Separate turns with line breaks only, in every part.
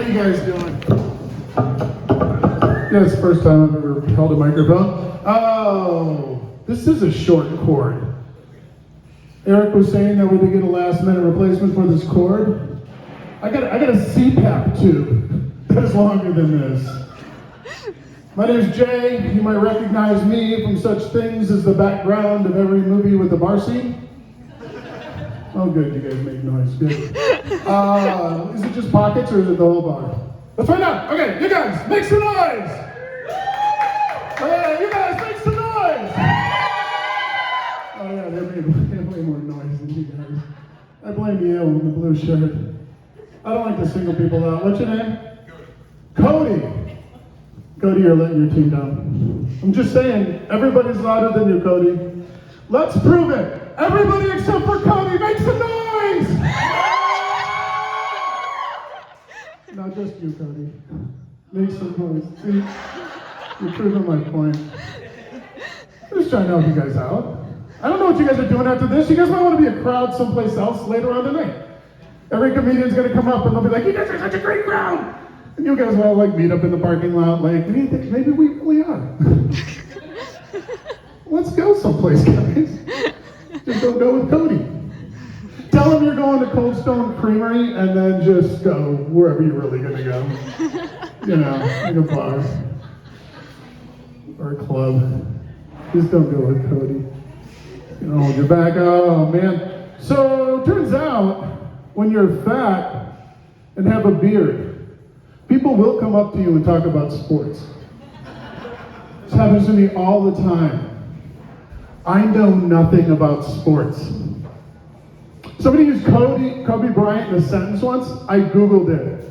you guys doing? Yeah, it's the first time I've ever held a microphone. Oh, this is a short cord. Eric was saying that we could get a last-minute replacement for this cord. I got a CPAP tube that is longer than this. My name is Jay. You might recognize me from such things as the background of every movie with the bar scene. Oh, good, you guys make noise. Good. Is it just pockets or is it the whole bar? Let's find out. Okay, you guys, make some noise. Hey, you guys, make some noise. Oh yeah, they made way more noise than you guys. I blame you in the blue shirt. I don't like to single people out. What's your name? Cody. Cody, you're letting your team down. I'm just saying, everybody's louder than you, Cody. Let's prove it. Everybody except for Cody, make some noise! Not just you, Cody. Make some noise. See, you're proving my point. I'm just trying to help you guys out. I don't know what you guys are doing after this. You guys might want to be a crowd someplace else later on tonight. Every comedian's going to come up and they'll be like, you guys are such a great crowd! And you guys will all like meet up in the parking lot like, maybe we really are. Let's go someplace, guys. Just don't go with Cody. Tell him you're going to Cold Stone Creamery and then just go wherever you're really going to go. You know, like a bar or a club. Just don't go with Cody. You know, hold your back. Oh, man. So, turns out, when you're fat and have a beard, people will come up to you and talk about sports. This happens to me all the time. I know nothing about sports. Somebody used Kobe Bryant in a sentence once. I Googled it.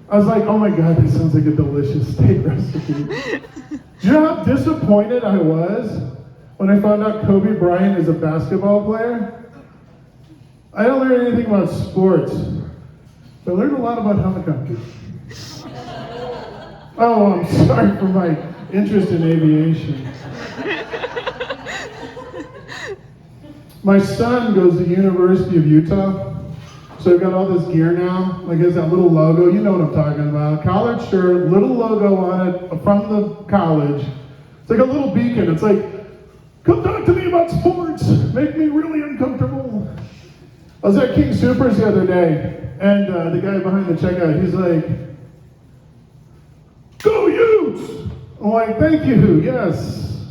I was like, oh my God, that sounds like a delicious steak recipe. Do you know how disappointed I was when I found out Kobe Bryant is a basketball player? I don't learn anything about sports, but I learned a lot about helicopters. Oh, I'm sorry for my interest in aviation. My son goes to the University of Utah, so I've got all this gear now. Like, there's that little logo, you know what I'm talking about. Collared shirt, little logo on it from the college. It's like a little beacon. It's like, come talk to me about sports. Make me really uncomfortable. I was at King Soopers the other day, and the guy behind the checkout, he's like, go Utes! I'm like, thank you, yes.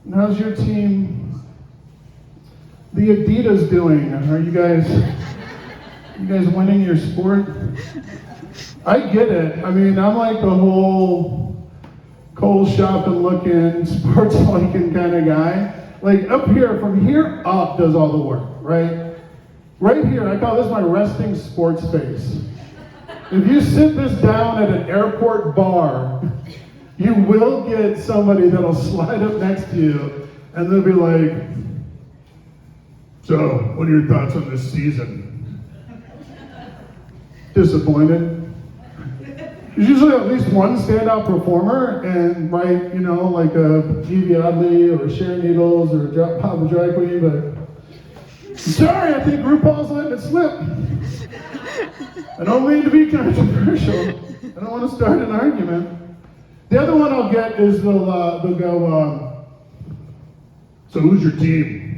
And how's your team? The Adidas doing? Are you guys winning your sport? I get it. I mean, I'm like the whole cold shopping looking, sports liking kind of guy. Like up here, from here up does all the work, right? Right here, I call this my resting sports face. If you sit this down at an airport bar, you will get somebody that'll slide up next to you and they'll be like, so, what are your thoughts on this season? Disappointed. There's usually at least one standout performer, and like, you know, like a Evie Oddly or Sharon Needles or Papa Dry Queen, but I'm sorry, I think RuPaul's letting it slip. I don't mean to be controversial. I don't want to start an argument. The other one I'll get is they'll go, so who's your team?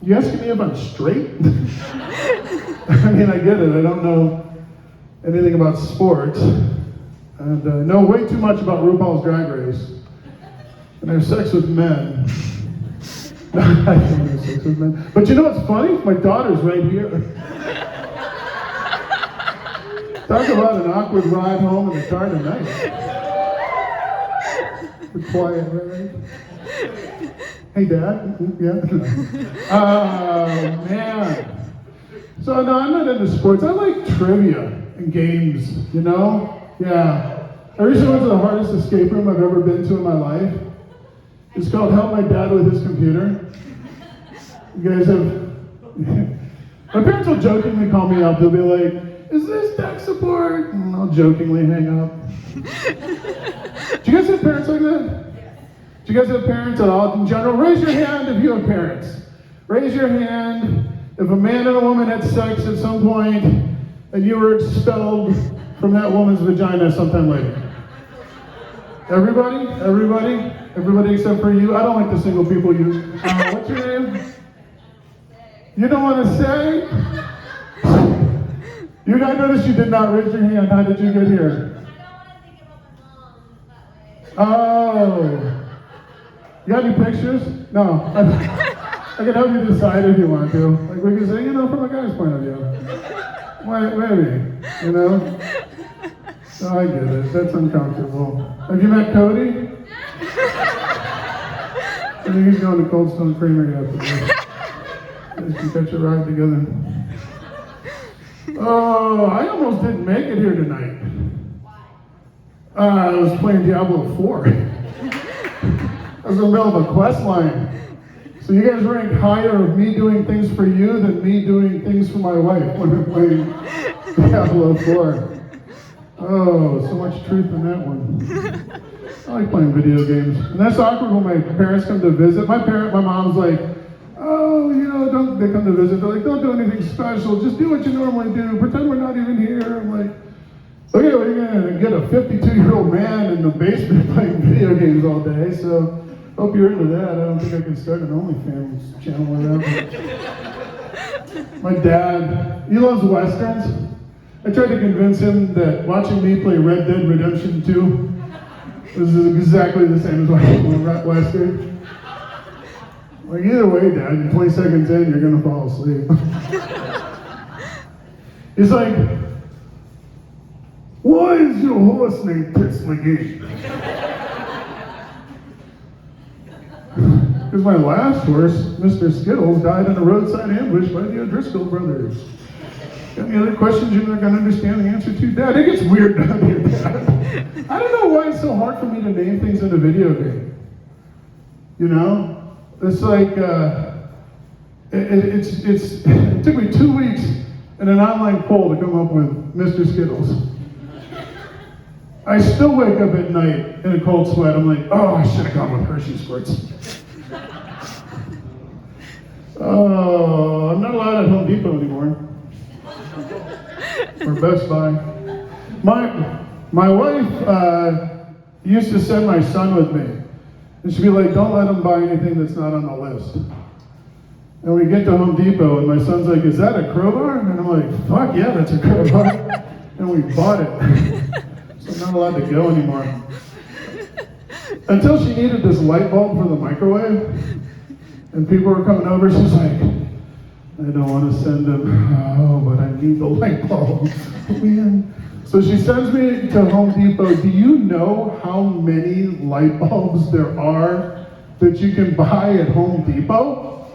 You asking me if I'm straight? I mean, I get it. I don't know anything about sports. And I know way too much about RuPaul's Drag Race. And I have sex with men. I don't have sex with men. But you know what's funny? My daughter's right here. Talk about an awkward ride home in the car tonight. We're quiet, right? Hey, Dad? Yeah? Oh, man. So, no, I'm not into sports. I like trivia and games, you know? Yeah. I recently went to the hardest escape room I've ever been to in my life. It's called Help My Dad with His Computer. You guys have... My parents will jokingly call me up. They'll be like, is this tech support? And I'll jokingly hang up. Do you guys have parents like that? Do you guys have parents at all? In general, raise your hand if you have parents. Raise your hand if a man and a woman had sex at some point, and you were expelled from that woman's vagina sometime later? Everybody? Everybody? Everybody except for you? I don't like the single people you... what's your name? You don't want to say? I noticed you did not raise your hand. How did you get here?
I don't want to think about my mom that way.
Oh. You got any pictures? No. I can help you decide if you want to. Like we can say, from a guy's point of view. Maybe, Oh, I get it. That's uncomfortable. Have you met Cody? I think he's going to Cold Stone Creamery after this. You can catch a ride together. Oh, I almost didn't make it here tonight. I was playing Diablo 4. I was in the middle of a quest line. So you guys rank higher of me doing things for you than me doing things for my wife when I'm playing Diablo 4. Oh, so much truth in that one. I like playing video games. And that's awkward when my parents come to visit. My mom's like, don't they come to visit? They're like, don't do anything special. Just do what you normally do. Pretend we're not even here. I'm like, okay, well, you're going to get a 52-year-old man in the basement playing video games all day. So hope you're into that. I don't think I can start an OnlyFans channel with that. My dad, he loves Westerns. I tried to convince him that watching me play Red Dead Redemption 2 was exactly the same as watching a Western. Like, either way, Dad, 20 seconds in, you're going to fall asleep. He's like, why is your horse named Pitts McGee? Because my last horse, Mr. Skittles, died in a roadside ambush by the O'Driscoll brothers. Got any other questions you're not going to understand the answer to? Dad, it gets weird down here, Dad. I don't know why it's so hard for me to name things in a video game. It's like, it took me 2 weeks and an online poll to come up with Mr. Skittles. I still wake up at night in a cold sweat. I'm like, oh, I should have gone with Hershey Squirts. Oh, I'm not allowed at Home Depot anymore. Or Best Buy. My wife used to send my son with me. And she'd be like, don't let him buy anything that's not on the list. And we get to Home Depot and my son's like, is that a crowbar? And I'm like, fuck yeah, that's a crowbar. And we bought it. So I'm not allowed to go anymore. Until she needed this light bulb for the microwave. And people were coming over, she's like, I don't want to send them. Oh, but I need the light bulb. Man. So she sends me to Home Depot. Do you know how many light bulbs there are that you can buy at Home Depot?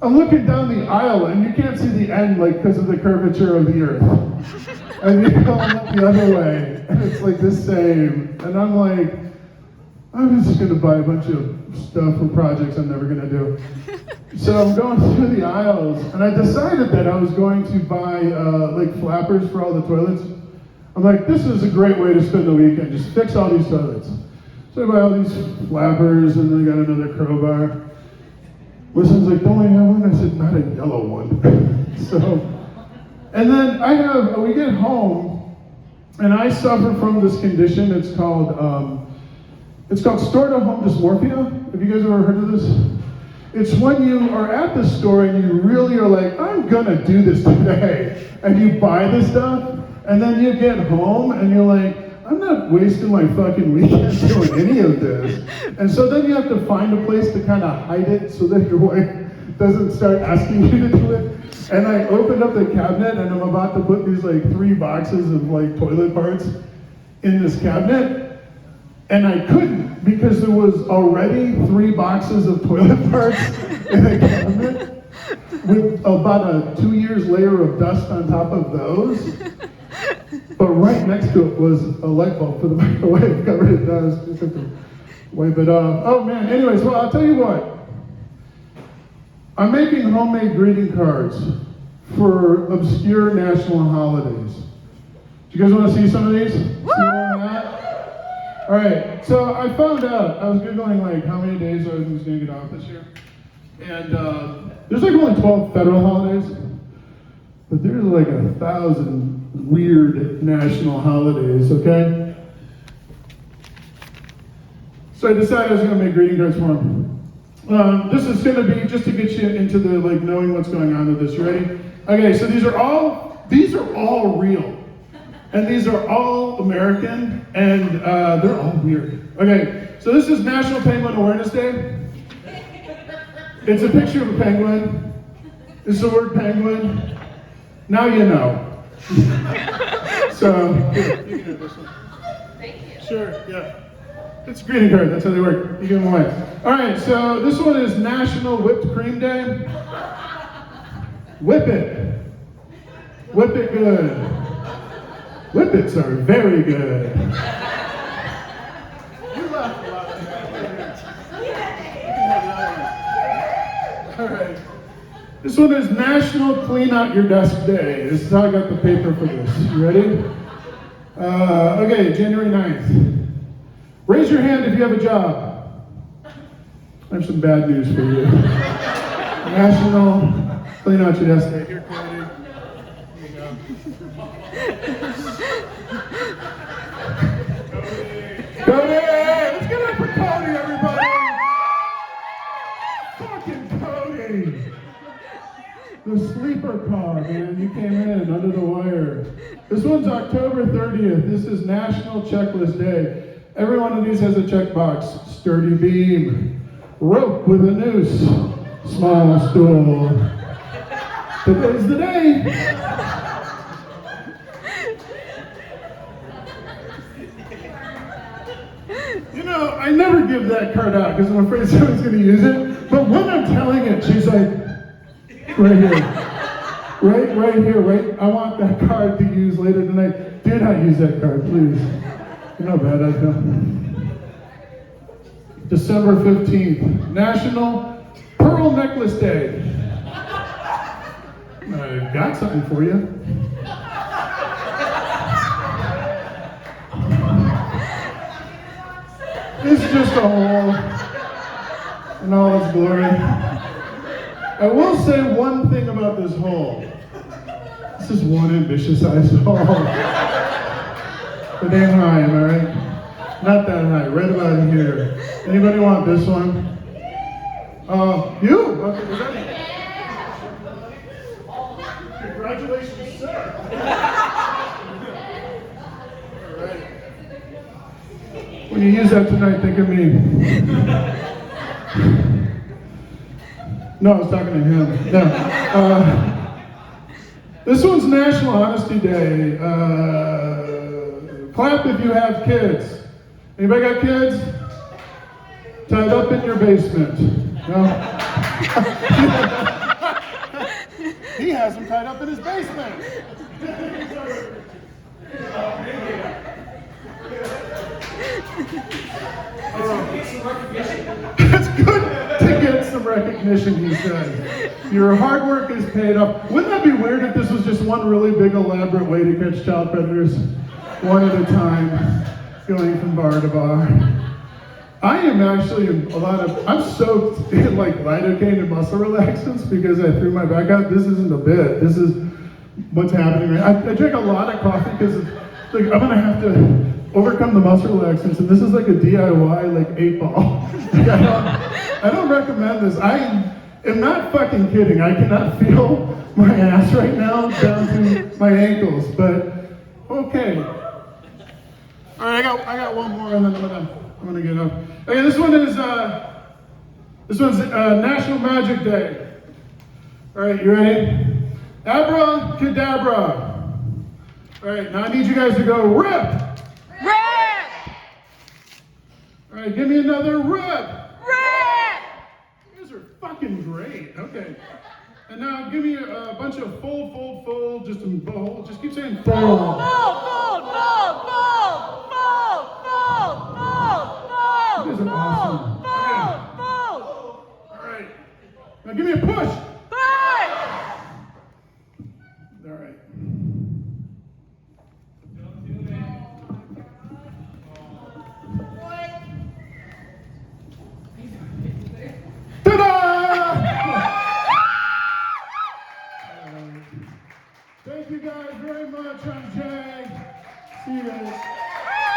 I'm looking down the aisle and you can't see the end, like, because of the curvature of the earth. And you're going up the other way, and it's like the same. And I'm like, I'm just gonna buy a bunch of stuff for projects I'm never gonna do. So I'm going through the aisles, and I decided that I was going to buy like flappers for all the toilets. I'm like, this is a great way to spend the weekend, just fix all these toilets. So I buy all these flappers, and then I got another crowbar. Wilson's like, don't we have one? I said, not a yellow one. And then we get home, and I suffer from this condition. It's called store-to-home dysmorphia. Have you guys ever heard of this? It's when you are at the store and you really are like, I'm gonna do this today. And you buy the stuff, and then you get home and you're like, I'm not wasting my fucking weekend doing any of this. And so then you have to find a place to kind of hide it so that your wife doesn't start asking you to do it. And I opened up the cabinet and I'm about to put these like 3 boxes of like toilet parts in this cabinet. And I couldn't because there was already 3 boxes of toilet parts in the cabinet with about a 2 years layer of dust on top of those. But right next to it was a light bulb for the microwave covered in dust. Just have to wipe it off. Oh man, anyways, well, I'll tell you what. I'm making homemade greeting cards for obscure national holidays. Do you guys want to see some of these? See more of that? All right, so I found out, I was Googling like how many days I was going to get off this year. And there's like only 12 federal holidays. but there's like 1,000 weird national holidays, okay? So I decided I was going to make greeting cards for them. This is going to be just to get you into the like knowing what's going on with this. You ready? Okay, so these are all real, and these are all American, and they're all weird. Okay, so this is National Penguin Awareness Day. It's a picture of a penguin. It's the word penguin. Now you know. So here, you can have this one.
Thank you.
Sure, yeah. It's a greeting card, that's how they work. You give them away. All right, so this one is National Whipped Cream Day. Whip it. Whip it good. Whippets are very good. You laughed a lot. All right. This one is National Clean Out Your Desk Day. This is how I got the paper for this. You ready? Okay, January 9th. Raise your hand if you have a job. I have some bad news for you. National Clean Out Your Desk Day. Here, Cody. Here you go. Cody! Let's give it up for Cody, everybody! Fucking Cody! The sleeper car, man. You came in under the wire. This one's October 30th. This is National Checklist Day. Every one of these has a checkbox. Sturdy beam, rope with a noose, small stool. Today's the day. You know, I never give that card out because I'm afraid someone's going to use it. But when I'm telling it, she's like, right here. Right here, right? I want that card to use later tonight. Do not use that card, please. You know how bad I feel. December 15th, National Pearl Necklace Day. I've got something for you. It's just a hole in all its glory. I will say one thing about this hole. This is one ambitious-sized hole. It ain't high, am I right? Not that high, right about here. Anybody want this one? You? Okay, is that it? Congratulations, sir. All right. When you use that tonight, think of me. No, I was talking to him. No. This one's National Honesty Day. Clap if you have kids. Anybody got kids? Tied up in your basement. No? He has them tied up in his basement. It's good to get some recognition, he said. Your hard work is paid off. Wouldn't that be weird if this was just one really big elaborate way to catch child predators? One at a time, going from bar to bar. I am actually I'm soaked in like lidocaine and muscle relaxants because I threw my back out. This isn't a bit. This is what's happening right now. I drink a lot of coffee because like I'm gonna have to overcome the muscle relaxants, and this is like a DIY like 8-ball. Like, I don't recommend this. I am not fucking kidding. I cannot feel my ass right now down to my ankles, but okay. All right, I got one more, and then I'm gonna get up. Okay, this one's National Magic Day. All right, you ready? Abracadabra. All right, now I need you guys to go rip.
Rip!
All right, give me another rip.
Rip!
You guys are fucking great. Okay. And now give me a bunch of fold, just in bold. Just keep saying fold.
Fold, fold, fold, fold, fold, fold, fold,
You guys
fold,
are awesome.
fold,
Okay.
fold.
All right. Now give me a push.
Push!
All right. Ta-da! See you guys.